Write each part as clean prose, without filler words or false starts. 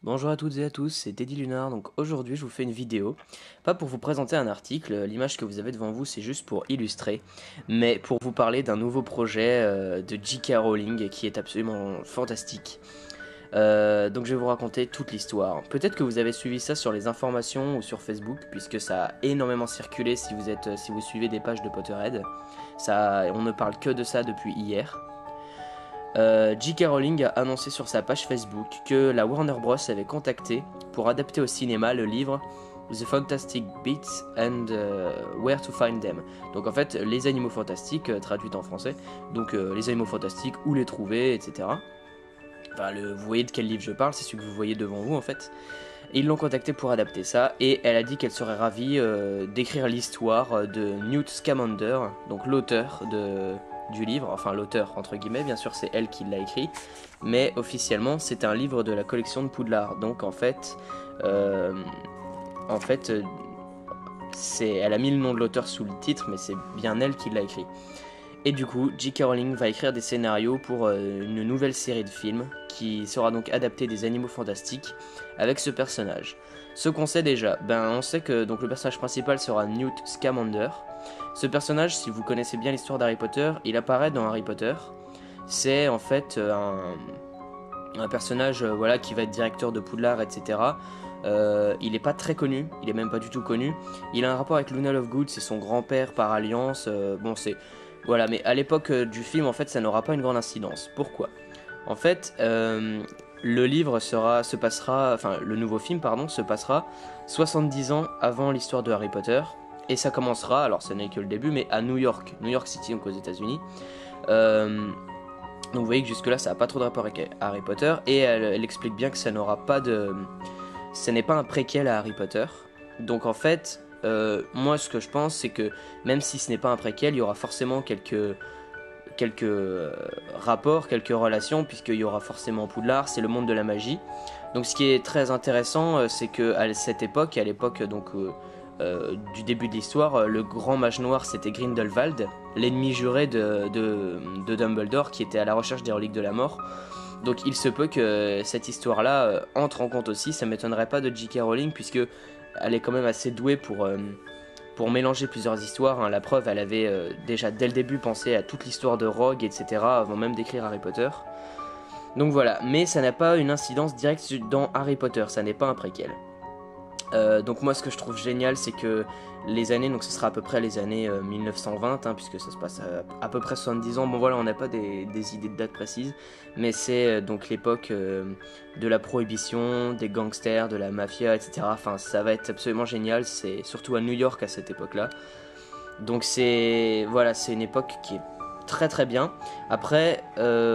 Bonjour à toutes et à tous, c'est Teddy Lunar. Donc aujourd'hui, je vous fais une vidéo, pas pour vous présenter un article, l'image que vous avez devant vous, c'est juste pour illustrer, mais pour vous parler d'un nouveau projet de J.K. Rowling qui est absolument fantastique. Donc je vais vous raconter toute l'histoire. Peut-être que vous avez suivi ça sur les informations ou sur Facebook, puisque ça a énormément circulé si vous suivez des pages de Potterhead. On ne parle que de ça depuis hier. J.K. Rowling a annoncé sur sa page Facebook que la Warner Bros. Avait contacté pour adapter au cinéma le livre The Fantastic Beasts and Where to Find Them. Donc en fait, les animaux fantastiques, traduit en français, donc les animaux fantastiques, où les trouver, etc. Enfin, vous voyez de quel livre je parle, c'est celui que vous voyez devant vous en fait. Et ils l'ont contacté pour adapter ça, et elle a dit qu'elle serait ravie d'écrire l'histoire de Newt Scamander, donc l'auteur du livre, enfin l'auteur entre guillemets, bien sûr c'est elle qui l'a écrit, mais officiellement c'est un livre de la collection de Poudlard, donc euh, en fait elle a mis le nom de l'auteur sous le titre, mais c'est bien elle qui l'a écrit. Et du coup, J.K. Rowling va écrire des scénarios pour une nouvelle série de films qui sera donc adaptée des animaux fantastiques avec ce personnage. Ce qu'on sait déjà, on sait que donc le personnage principal sera Newt Scamander. Ce personnage, si vous connaissez bien l'histoire d'Harry Potter, il apparaît dans Harry Potter. C'est en fait un personnage voilà, qui va être directeur de Poudlard, etc. Il n'est pas très connu, il est même pas du tout connu. Il a un rapport avec Luna Lovegood, c'est son grand-père par alliance. Bon, c'est voilà, mais à l'époque du film, en fait, ça n'aura pas une grande incidence. Pourquoi? En fait, le livre se passera, enfin, le nouveau film, pardon, se passera 70 ans avant l'histoire de Harry Potter, et ça commencera, alors ce n'est que le début, mais à New York City, donc aux États-Unis. Euh, donc vous voyez que jusque-là, ça n'a pas trop de rapport avec Harry Potter, et elle explique bien que ça n'aura pas de, ce n'est pas un préquel à Harry Potter. Donc en fait, moi ce que je pense c'est que même si ce n'est pas un préquel, il y aura forcément quelques rapports, quelques relations, puisqu'il y aura forcément Poudlard, c'est le monde de la magie. Donc ce qui est très intéressant, c'est que à cette époque, à l'époque du début de l'histoire, le grand mage noir c'était Grindelwald, l'ennemi juré de Dumbledore qui était à la recherche des reliques de la mort. Donc il se peut que cette histoire-là entre en compte aussi, ça m'étonnerait pas de J.K. Rowling puisque elle est quand même assez douée pour mélanger plusieurs histoires, hein. La preuve, elle avait déjà dès le début pensé à toute l'histoire de Rogue, etc. avant même d'écrire Harry Potter. Donc voilà, mais ça n'a pas une incidence directe dans Harry Potter, ça n'est pas un préquel. Donc moi ce que je trouve génial c'est que les années, donc ce sera à peu près les années 1920 hein, puisque ça se passe à peu près 70 ans, bon voilà on n'a pas des idées de date précises, mais c'est donc l'époque de la prohibition, des gangsters, de la mafia, etc. Enfin ça va être absolument génial, c'est surtout à New York à cette époque là. Donc voilà, c'est une époque qui est très très bien. Après,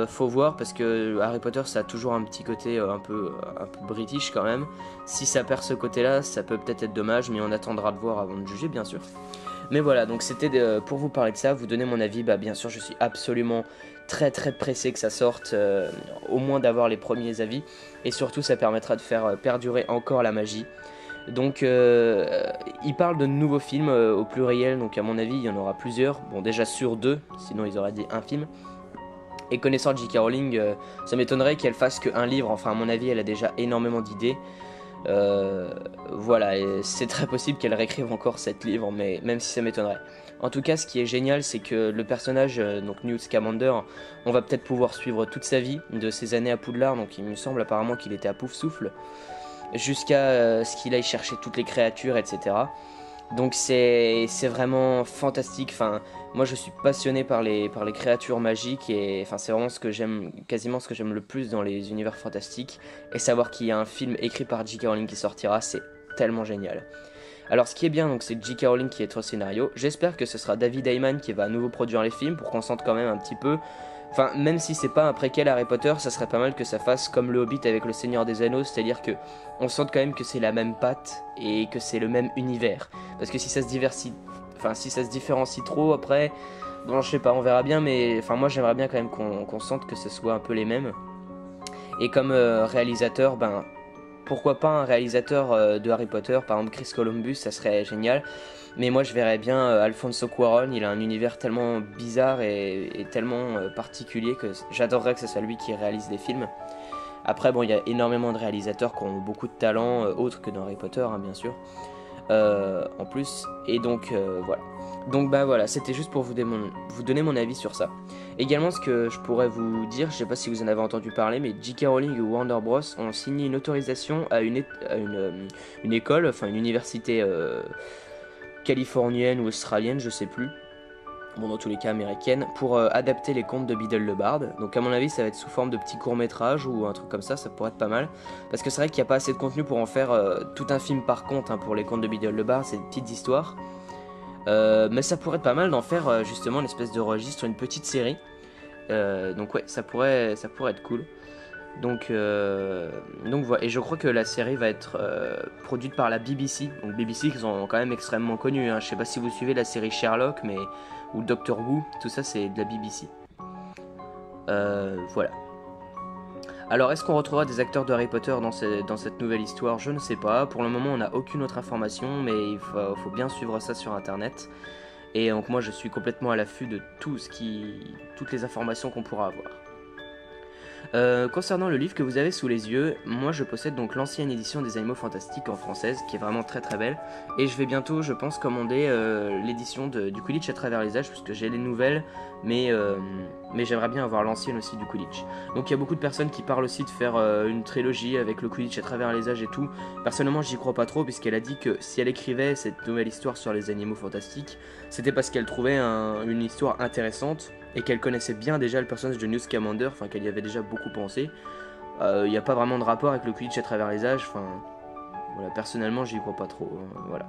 faut voir parce que Harry Potter ça a toujours un petit côté un peu british quand même. Si ça perd ce côté-là, ça peut peut-être être dommage, mais on attendra de voir avant de juger bien sûr. Mais voilà, donc c'était pour vous parler de ça, vous donner mon avis. Bah bien sûr, je suis absolument très très pressé que ça sorte, au moins d'avoir les premiers avis, et surtout ça permettra de faire perdurer encore la magie. Donc il parle de nouveaux films au pluriel, donc à mon avis il y en aura plusieurs. Bon déjà sur deux, sinon ils auraient dit un film. Et connaissant J.K. Rowling, ça m'étonnerait qu'elle fasse qu'un livre, enfin à mon avis elle a déjà énormément d'idées. Voilà, et c'est très possible qu'elle réécrive encore 7 livres, mais même si ça m'étonnerait. En tout cas, ce qui est génial, c'est que le personnage, donc Newt Scamander, on va peut-être pouvoir suivre toute sa vie, de ses années à Poudlard, donc il me semble apparemment qu'il était à Poufsouffle, jusqu'à ce qu'il aille chercher toutes les créatures, etc. Donc c'est vraiment fantastique. Enfin, moi je suis passionné par les créatures magiques et enfin c'est vraiment ce que j'aime, quasiment ce que j'aime le plus dans les univers fantastiques. Et savoir qu'il y a un film écrit par J.K. Rowling qui sortira, c'est tellement génial. Alors ce qui est bien, donc c'est J.K. Rowling qui est au scénario. J'espère que ce sera David Heyman qui va à nouveau produire les films pour qu'on sente quand même un petit peu. Enfin, même si c'est pas un préquel Harry Potter, ça serait pas mal que ça fasse comme le Hobbit avec le Seigneur des Anneaux, c'est-à-dire que on sente quand même que c'est la même patte et que c'est le même univers. Parce que si ça se si ça se différencie trop après, bon je sais pas, on verra bien, mais enfin moi j'aimerais bien quand même qu'on sente que ce soit un peu les mêmes. Et comme réalisateur, pourquoi pas un réalisateur de Harry Potter, par exemple Chris Columbus, ça serait génial. Mais moi je verrais bien Alfonso Cuarón, il a un univers tellement bizarre et tellement particulier que j'adorerais que ce soit lui qui réalise des films. Après, bon, il y a énormément de réalisateurs qui ont beaucoup de talent, autres que dans Harry Potter, hein, bien sûr, en plus. Et donc, voilà. Donc, bah voilà, c'était juste pour vous donner mon avis sur ça. Également, ce que je pourrais vous dire, je sais pas si vous en avez entendu parler, mais J.K. Rowling et Warner Bros. Ont signé une autorisation à une école, enfin une université californienne ou australienne, je sais plus. Bon, dans tous les cas américaine, pour adapter les contes de Biddle le Bard. Donc à mon avis ça va être sous forme de petits courts-métrages ou un truc comme ça pourrait être pas mal. Parce que c'est vrai qu'il n'y a pas assez de contenu pour en faire tout un film par conte, hein, pour les contes de Biddle le Bard, c'est des petites histoires. Mais ça pourrait être pas mal d'en faire justement une espèce de registre, une petite série. Donc ouais, ça pourrait être cool. Donc voilà, et je crois que la série va être produite par la BBC. Donc BBC qui sont quand même extrêmement connus, hein. Je sais pas si vous suivez la série Sherlock, mais ou Doctor Who, tout ça c'est de la BBC. Voilà. Alors est-ce qu'on retrouvera des acteurs de Harry Potter dans cette nouvelle histoire? Je ne sais pas. Pour le moment on n'a aucune autre information, mais il faut bien suivre ça sur internet. Et donc moi je suis complètement à l'affût de toutes les informations qu'on pourra avoir. Concernant le livre que vous avez sous les yeux, moi je possède donc l'ancienne édition des Animaux Fantastiques en française, qui est vraiment très très belle, et je vais bientôt, je pense, commander l'édition du Quidditch à travers les âges, parce que j'ai les nouvelles, mais j'aimerais bien avoir l'ancienne aussi du Quidditch. Donc il y a beaucoup de personnes qui parlent aussi de faire une trilogie avec le Quidditch à travers les âges et tout. Personnellement j'y crois pas trop, puisqu'elle a dit que si elle écrivait cette nouvelle histoire sur les Animaux Fantastiques, c'était parce qu'elle trouvait une histoire intéressante, et qu'elle connaissait bien déjà le personnage de Newt Scamander, enfin qu'elle y avait déjà beaucoup pensé. Il n'y a pas vraiment de rapport avec le Quidditch à travers les âges, enfin voilà, personnellement j'y crois pas trop, hein, voilà.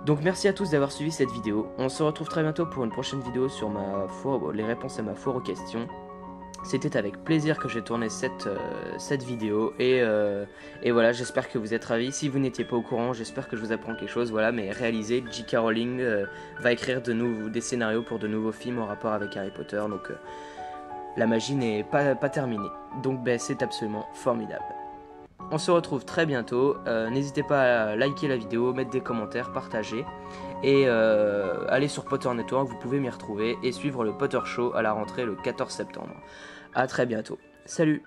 Donc merci à tous d'avoir suivi cette vidéo, on se retrouve très bientôt pour une prochaine vidéo sur les réponses à ma foire aux questions. C'était avec plaisir que j'ai tourné cette vidéo et voilà, j'espère que vous êtes ravis. Si vous n'étiez pas au courant, j'espère que je vous apprends quelque chose. Voilà, mais réalisé, J.K. Rowling va écrire des scénarios pour de nouveaux films en rapport avec Harry Potter, donc la magie n'est pas terminée. Donc c'est absolument formidable. On se retrouve très bientôt, n'hésitez pas à liker la vidéo, mettre des commentaires, partager. Et allez sur Potter Network, vous pouvez m'y retrouver et suivre le Potter Show à la rentrée le 14 septembre. A très bientôt. Salut!